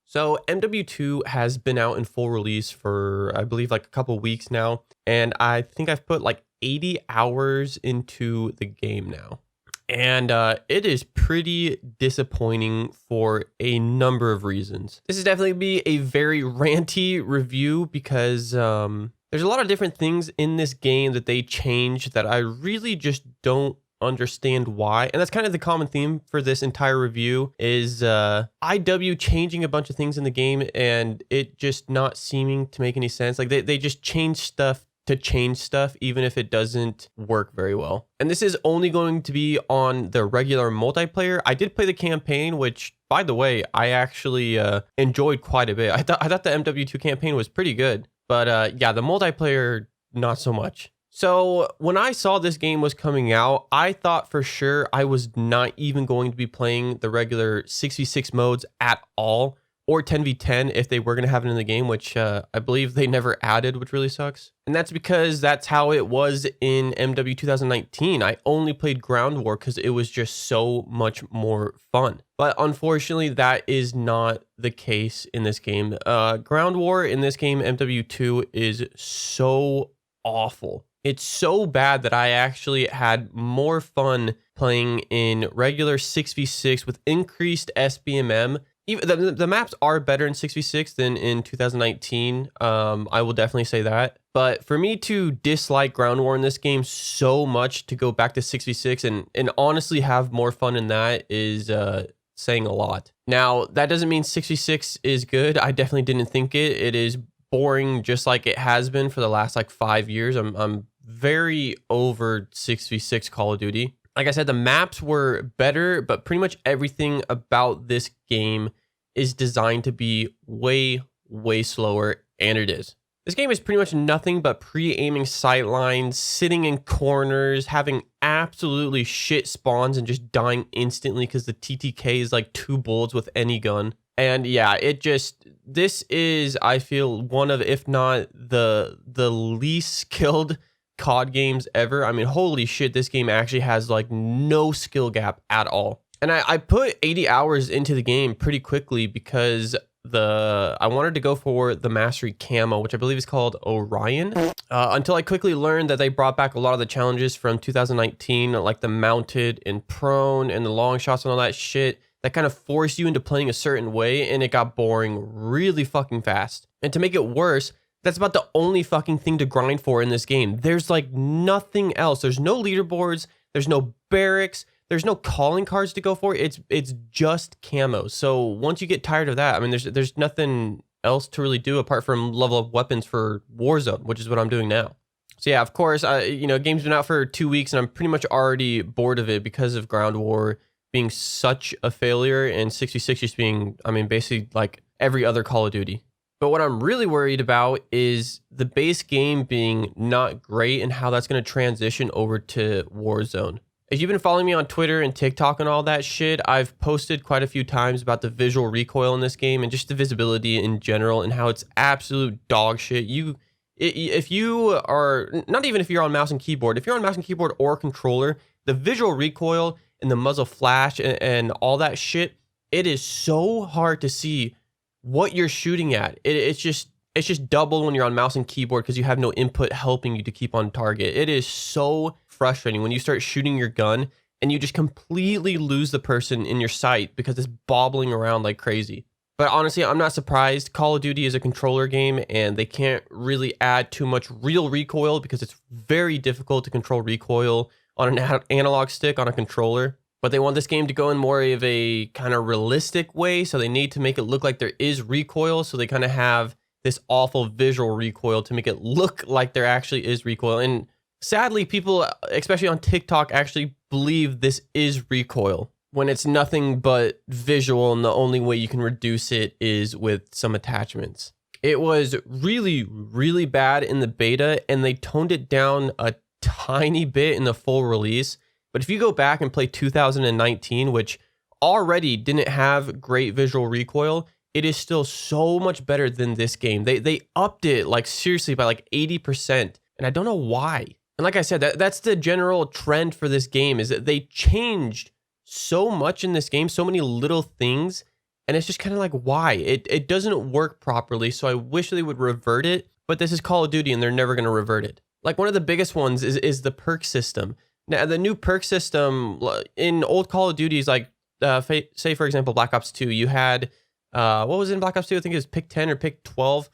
So MW2 has been out in full release for, I believe, like a couple weeks now. And I think I've put like 80 hours into the game now. And it is pretty disappointing for a number of reasons. This is definitely be a very ranty review because there's a lot of different things in this game that they changed that I really just don't understand why. And that's kind of the common theme for this entire review is IW changing a bunch of things in the game and it just not seeming to make any sense. Like they just change stuff to change stuff, even if it doesn't work very well. And this is only going to be on the regular multiplayer. I did play the campaign, which, by the way, I actually enjoyed quite a bit. I thought the MW2 campaign was pretty good, but yeah, the multiplayer, not so much. So when I saw this game was coming out, I thought for sure I was not even going to be playing the regular 6v6 modes at all, or 10v10 if they were going to have it in the game, which I believe they never added, which really sucks. And that's because that's how it was in MW 2019. I only played Ground War because it was just so much more fun. But unfortunately, that is not the case in this game. Ground War in this game, MW2, is so awful. It's so bad that I actually had more fun playing in regular 6v6 with increased SBMM. Even the maps are better in 6v6 than in 2019. I will definitely say that. But for me to dislike Ground War in this game so much to go back to 6v6 and honestly have more fun in that is saying a lot. Now, that doesn't mean 6v6 is good. I definitely didn't think it. It is boring just like it has been for the last like 5 years. I'm very over 6v6 Call of Duty. Like I said, the maps were better, but pretty much everything about this game is designed to be way, way slower, and it is. This game is pretty much nothing but pre-aiming sight lines, sitting in corners, having absolutely shit spawns, and just dying instantly because the TTK is like 2 bullets with any gun. And yeah, this is, I feel, one of, if not the least skilled COD games ever. I mean, holy shit, this game actually has like no skill gap at all. And I put 80 hours into the game pretty quickly because I wanted to go for the mastery camo, which I believe is called Orion, until I quickly learned that they brought back a lot of the challenges from 2019, like the mounted and prone and the long shots and all that shit that kind of forced you into playing a certain way, and it got boring really fucking fast. And to make it worse, that's about the only fucking thing to grind for in this game. There's like nothing else. There's no leaderboards. There's no barracks. There's no calling cards to go for. It's just camo. So once you get tired of that, I mean, there's nothing else to really do apart from level up weapons for Warzone, which is what I'm doing now. So yeah, of course, game's been out for 2 weeks and I'm pretty much already bored of it because of Ground War being such a failure and 66 just being, I mean, basically like every other Call of Duty. But what I'm really worried about is the base game being not great and how that's going to transition over to Warzone. If you've been following me on Twitter and TikTok and all that shit, I've posted quite a few times about the visual recoil in this game and just the visibility in general and how it's absolute dog shit. If you are, not even if you're on mouse and keyboard, if you're on mouse and keyboard or controller, the visual recoil and the muzzle flash and all that shit, it is so hard to see what you're shooting at. It's just double when you're on mouse and keyboard because you have no input helping you to keep on target. It is so frustrating when you start shooting your gun and you just completely lose the person in your sight because it's bobbling around like crazy. But honestly, I'm not surprised. Call of Duty is a controller game and they can't really add too much real recoil because it's very difficult to control recoil on an analog stick on a controller. But they want this game to go in more of a kind of realistic way, so they need to make it look like there is recoil, so they kind of have this awful visual recoil to make it look like there actually is recoil. And sadly, people, especially on TikTok, actually believe this is recoil when it's nothing but visual, and the only way you can reduce it is with some attachments. It was really, really bad in the beta, and they toned it down a tiny bit in the full release. But if you go back and play 2019, which already didn't have great visual recoil, it is still so much better than this game. They upped it like seriously by like 80%. And I don't know why. And like I said, that's the general trend for this game, is that they changed so much in this game, so many little things. And it's just kind of like, why? It doesn't work properly. So I wish they would revert it. But this is Call of Duty and they're never going to revert it. Like one of the biggest ones is the perk system. Now, the new perk system in old Call of Duties, like say, for example, Black Ops 2, you had, what was in Black Ops 2? I think it was pick 10 or pick 12.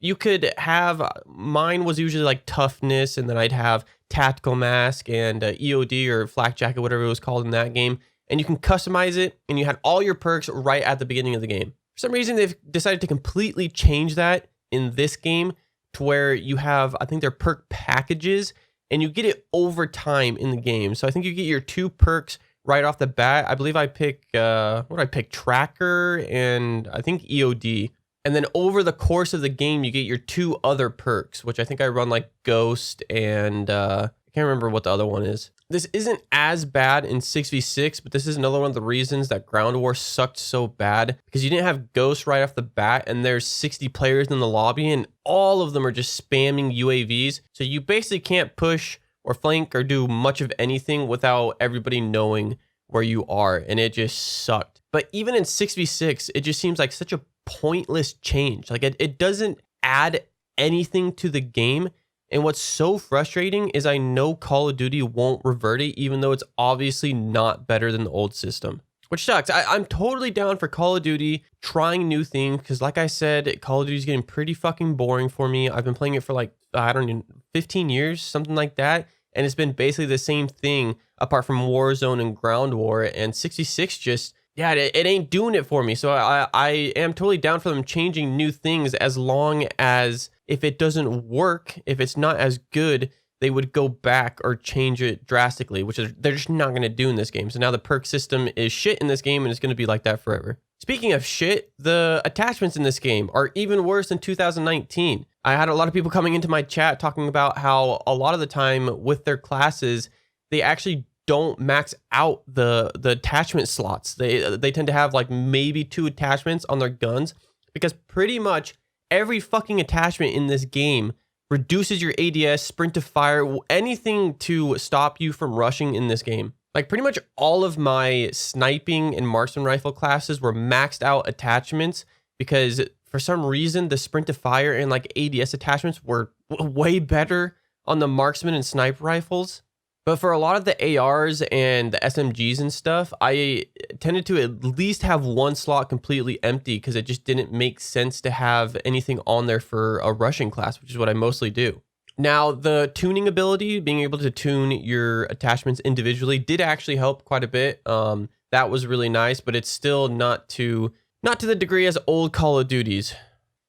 You could have, mine was usually like toughness, and then I'd have tactical mask and EOD or flak jacket, whatever it was called in that game. And you can customize it, and you had all your perks right at the beginning of the game. For some reason, they've decided to completely change that in this game to where you have, I think they're perk packages, and you get it over time in the game. So I think you get your 2 perks right off the bat. I believe I pick, what did I pick? Tracker and I think EOD. And then over the course of the game, you get your 2 other perks, which I think I run like Ghost and I can't remember what the other one is. This isn't as bad in 6v6, but this is another one of the reasons that Ground War sucked so bad, because you didn't have Ghost right off the bat, and there's 60 players in the lobby, and all of them are just spamming UAVs. So you basically can't push or flank or do much of anything without everybody knowing where you are, and it just sucked. But even in 6v6, it just seems like such a pointless change. Like it doesn't add anything to the game. And what's so frustrating is I know Call of Duty won't revert it, even though it's obviously not better than the old system, which sucks. I'm totally down for Call of Duty trying new things, because like I said, Call of Duty is getting pretty fucking boring for me. I've been playing it for like, I don't know, 15 years, something like that. And it's been basically the same thing apart from Warzone and Ground War, and 66 just, yeah, it ain't doing it for me. So I am totally down for them changing new things, as long as if it doesn't work, if it's not as good, they would go back or change it drastically, which is they're just not going to do in this game. So now the perk system is shit in this game, and it's going to be like that forever. Speaking of shit, the attachments in this game are even worse than 2019. I had a lot of people coming into my chat talking about how a lot of the time with their classes, they actually don't max out the attachment slots. They tend to have like maybe 2 attachments on their guns, because pretty much every fucking attachment in this game reduces your ADS, sprint to fire, anything to stop you from rushing in this game. Like pretty much all of my sniping and marksman rifle classes were maxed out attachments, because for some reason the sprint to fire and like ADS attachments were way better on the marksman and sniper rifles. But for a lot of the ARs and the SMGs and stuff, I tended to at least have 1 slot completely empty, because it just didn't make sense to have anything on there for a rushing class, which is what I mostly do. Now, the tuning ability, being able to tune your attachments individually, did actually help quite a bit. That was really nice, but it's still not to the degree as old Call of Duties.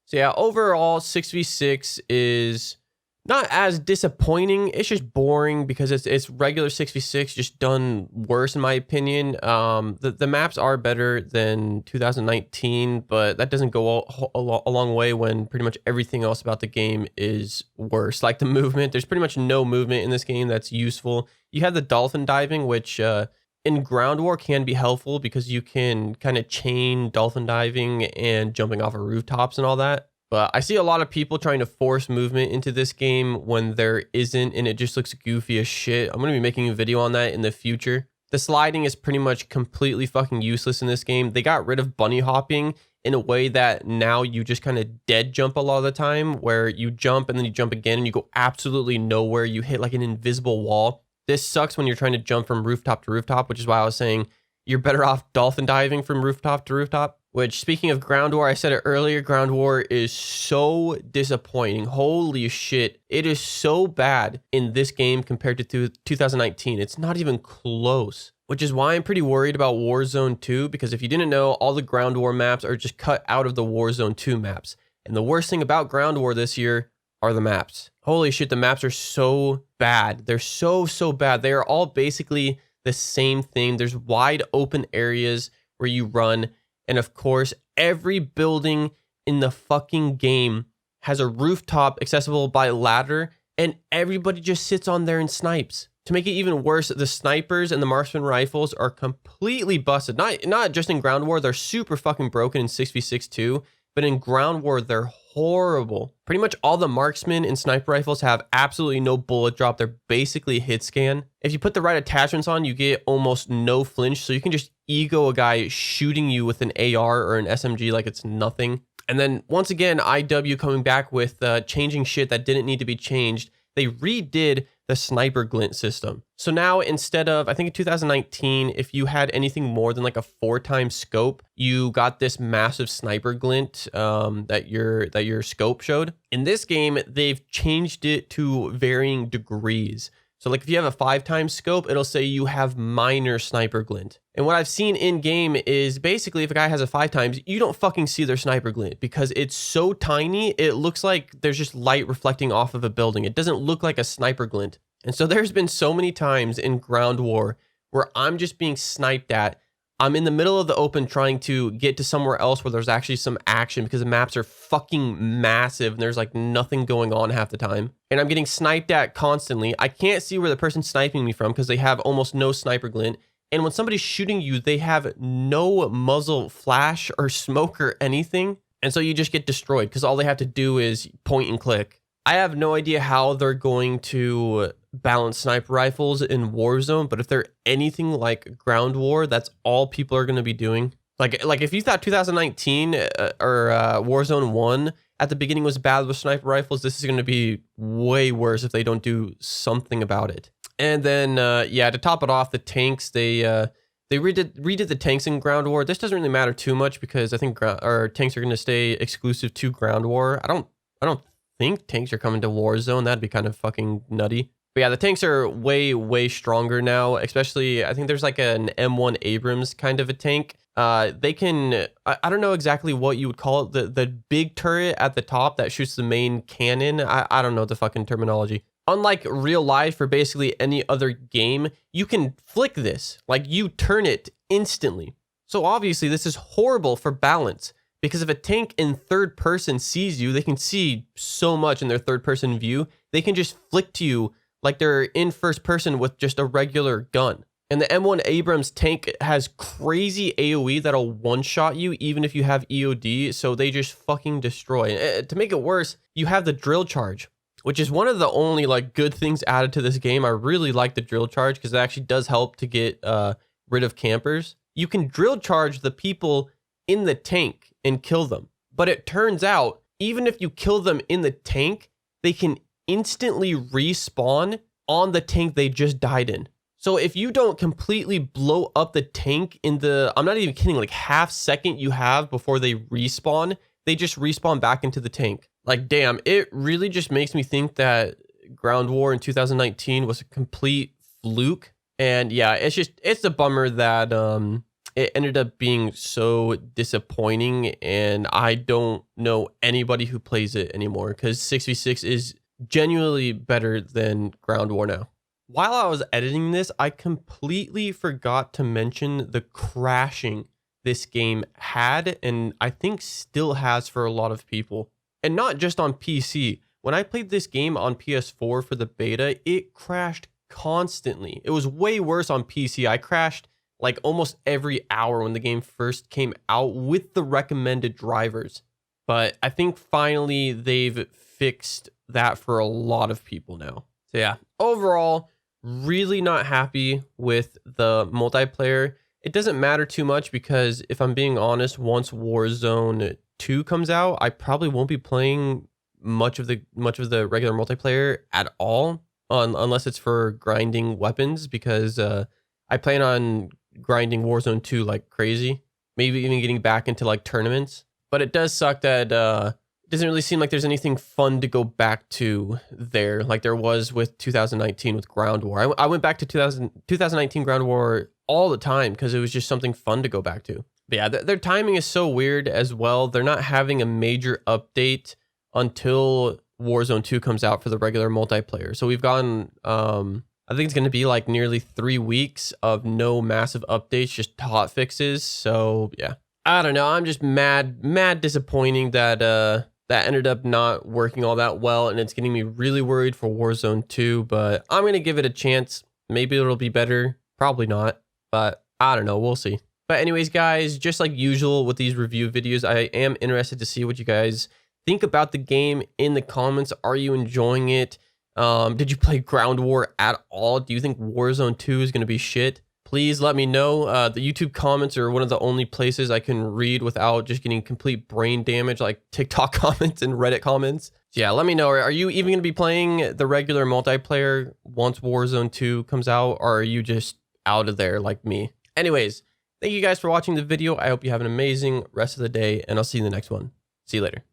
So yeah, overall, 6v6 is not as disappointing. It's just boring, because it's regular 6v6 just done worse, in my opinion. The maps are better than 2019, but that doesn't go a long way when pretty much everything else about the game is worse. Like the movement, there's pretty much no movement in this game that's useful. You have the dolphin diving, which in Ground War can be helpful, because you can kind of chain dolphin diving and jumping off of rooftops and all that. But I see a lot of people trying to force movement into this game when there isn't, and it just looks goofy as shit. I'm going to be making a video on that in the future. The sliding is pretty much completely fucking useless in this game. They got rid of bunny hopping in a way that now you just kind of dead jump a lot of the time, where you jump and then you jump again and you go absolutely nowhere. You hit like an invisible wall. This sucks when you're trying to jump from rooftop to rooftop, which is why I was saying you're better off dolphin diving from rooftop to rooftop. Which, speaking of Ground War, I said it earlier, Ground War is so disappointing. Holy shit. It is so bad in this game compared to 2019. It's not even close. Which is why I'm pretty worried about Warzone 2, because if you didn't know, all the Ground War maps are just cut out of the Warzone 2 maps. And the worst thing about Ground War this year are the maps. Holy shit, the maps are so bad. They're so bad. They are all basically the same thing. There's wide open areas where you run. And of course, every building in the fucking game has a rooftop accessible by ladder, and everybody just sits on there and snipes. To make it even worse, the snipers and the marksman rifles are completely busted. Not just in Ground War, they're super fucking broken in 6v6 too, but in Ground War, they're horrible. Pretty much all the marksmen and sniper rifles have absolutely no bullet drop. They're basically hit scan. If you put the right attachments on, you get almost no flinch. So you can just ego a guy shooting you with an AR or an SMG like it's nothing. And then once again, IW coming back with changing shit that didn't need to be changed. They redid the sniper glint system. So now instead of, I think in 2019, if you had anything more than like a 4x scope, you got this massive sniper glint that your scope showed. In this game, they've changed it to varying degrees. So like if you have a 5x scope, it'll say you have minor sniper glint. And what I've seen in game is basically if a guy has a 5x, you don't fucking see their sniper glint because it's so tiny. It looks like there's just light reflecting off of a building. It doesn't look like a sniper glint. And so there's been so many times in ground war where I'm just being sniped at. I'm in the middle of the open trying to get to somewhere else where there's actually some action because the maps are fucking massive and there's like nothing going on half the time. And I'm getting sniped at constantly. I can't see where the person's sniping me from because they have almost no sniper glint. And when somebody's shooting you, they have no muzzle flash or smoke or anything. And so you just get destroyed because all they have to do is point and click. I have no idea how they're going to balance sniper rifles in Warzone, but if they're anything like ground war, that's all people are going to be doing. Like if you thought 2019 or Warzone 1 at the beginning was bad with sniper rifles, this is going to be way worse if they don't do something about it. And then, yeah, to top it off, the tanks, they redid the tanks in ground war. This doesn't really matter too much because I think tanks are going to stay exclusive to ground war. I don't think tanks are coming to Warzone. That'd be kind of fucking nutty. But yeah, the tanks are way stronger now, especially I think there's like an M1 Abrams kind of a tank. They can, I don't know exactly what you would call it, the big turret at the top that shoots the main cannon. I don't know the fucking terminology. Unlike real life or basically any other game, you can flick this, like you turn it instantly. So obviously this is horrible for balance because if a tank in third person sees you, they can see so much in their third person view. They can just flick to you like they're in first person with just a regular gun. And the M1 Abrams tank has crazy AoE that'll one-shot you even if you have EOD, so they just fucking destroy. To make it worse, you have the drill charge, which is one of the only like good things added to this game. I really like the drill charge because it actually does help to get rid of campers. You can drill charge the people in the tank and kill them. But it turns out, even if you kill them in the tank, they can instantly respawn on the tank they just died in. So if you don't completely blow up the tank in the, I'm not even kidding, like half second you have before they respawn, they just respawn back into the tank. Like, damn, it really just makes me think that ground war in 2019 was a complete fluke. And yeah, it's a bummer that it ended up being so disappointing, and I don't know anybody who plays it anymore because 6v6 is genuinely better than ground war now. While I was editing this, I completely forgot to mention the crashing this game had, and I think still has for a lot of people. And not just on PC. When I played this game on PS4 for the beta, it crashed constantly. It was way worse on PC. I crashed like almost every hour when the game first came out with the recommended drivers. But I think finally they've fixed that for a lot of people now. So yeah, overall, really not happy with the multiplayer. It doesn't matter too much because if I'm being honest, once Warzone 2 comes out, I probably won't be playing much of the regular multiplayer at all, unless it's for grinding weapons, because I plan on grinding Warzone 2 like crazy, maybe even getting back into like tournaments. But it does suck that it doesn't really seem like there's anything fun to go back to there, like there was with 2019 with ground war. I went back to 2019 ground war all the time because it was just something fun to go back to. But yeah, their timing is so weird as well. They're not having a major update until Warzone 2 comes out for the regular multiplayer. So we've gone, I think it's going to be like nearly 3 weeks of no massive updates, just hot fixes. So yeah, I don't know. I'm just mad disappointing that that ended up not working all that well. And it's getting me really worried for Warzone 2, but I'm going to give it a chance. Maybe it'll be better. Probably not, but I don't know. We'll see. But anyways, guys, just like usual with these review videos, I am interested to see what you guys think about the game in the comments. Are you enjoying it? Did you play Ground War at all? Do you think Warzone 2 is going to be shit? Please let me know. The YouTube comments are one of the only places I can read without just getting complete brain damage, like TikTok comments and Reddit comments. So yeah, let me know. Are you even going to be playing the regular multiplayer once Warzone 2 comes out, or are you just out of there like me? Anyways, thank you guys for watching the video. I hope you have an amazing rest of the day, and I'll see you in the next one. See you later.